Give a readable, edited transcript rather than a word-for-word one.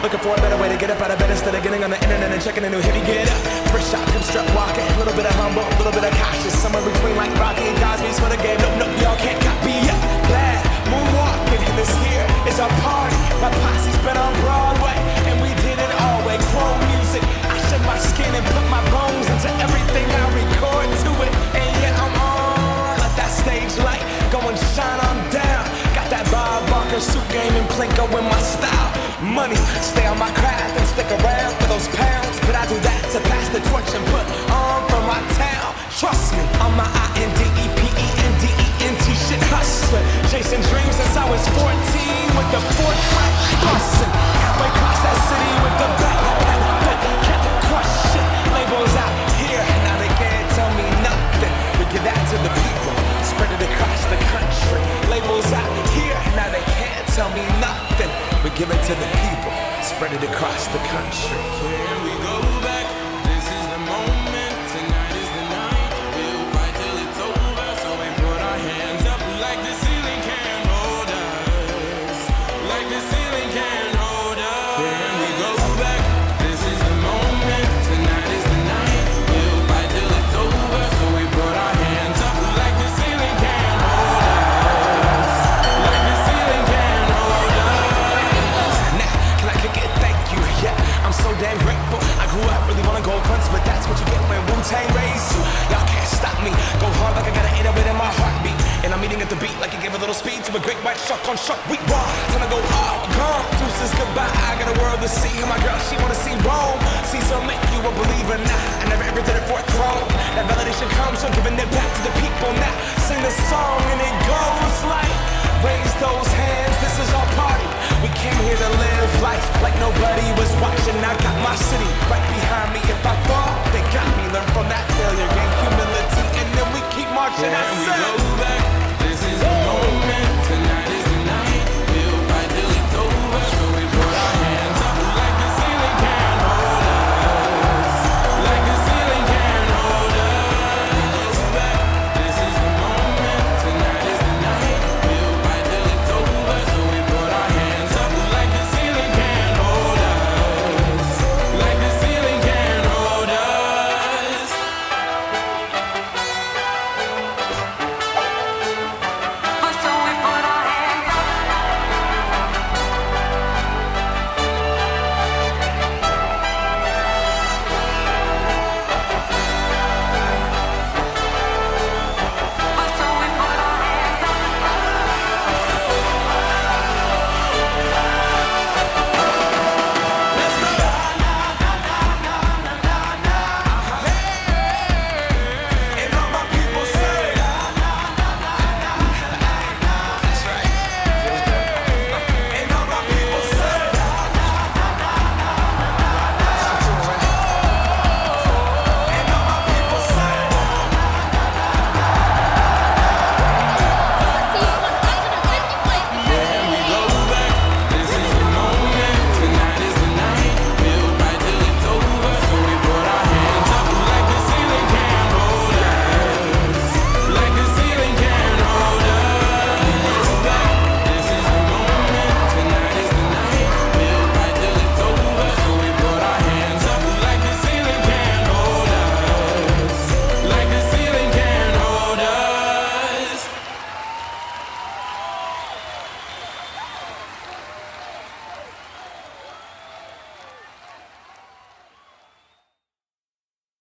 Looking for a better way to get up out of bed instead of getting on the internet and checking a new hit. Me get up, first shot, hip strut walking. A little bit of humble, a little bit of cautious. Somewhere between like Rocky and Cosby's for the game. Nope, nope, y'all can't copy up. Glad moonwalking, and this here is our party. My posse's been on Broadway, and we did it all way. Chrome music, I shed my skin and put my bones into everything I record to it. And yeah, I'm on. Let that stage light go and shine on down. Got that Bob Barker suit game and Plinko in my style. Money, stay on my craft and stick around for those pounds. But I do that to pass the torch and put on for my town. Trust me, on my INDEPENDENT shit hustling. Chasing dreams since I was 14 with the fourth track bustin'. Halfway across that city with the back, kept crushing. Labels out here, now they can't tell me nothing. We give that to the people, spread it across the country. Labels out here, now they can't tell me nothing. We give it to the people, spread it across the country. Here we go back, this is the moment, tonight is the night. We'll fight till it's over, so we put our hands up like the ceiling can't hold us. Like the ceiling can't hold us. Here we go back, this is the moment, tonight is the night. We'll fight till it's over, so we put our hands up like the ceiling can't hold us. Like the ceiling can't hold us. Now, can I kick it? Thank you, yeah, I'm so damn grateful. I grew up really wanna go fronts, but that's what you get when Wu-Tang raised you. Y'all can't stop me, go hard like I got an 808 in my heartbeat. And I'm eating at the beat like it gave a little speed to a great white shark on Shark Week. Raw, time to go all gone, deuces goodbye. I got a world to see, and my girl, she wanna see Rome. Caesar make you a believer now. I never ever did it for a throne. That validation comes from giving it back to the people now. Sing the song and it goes like, raise those hands, this is our party. We came here to live life like nobody was watching. I got my city right behind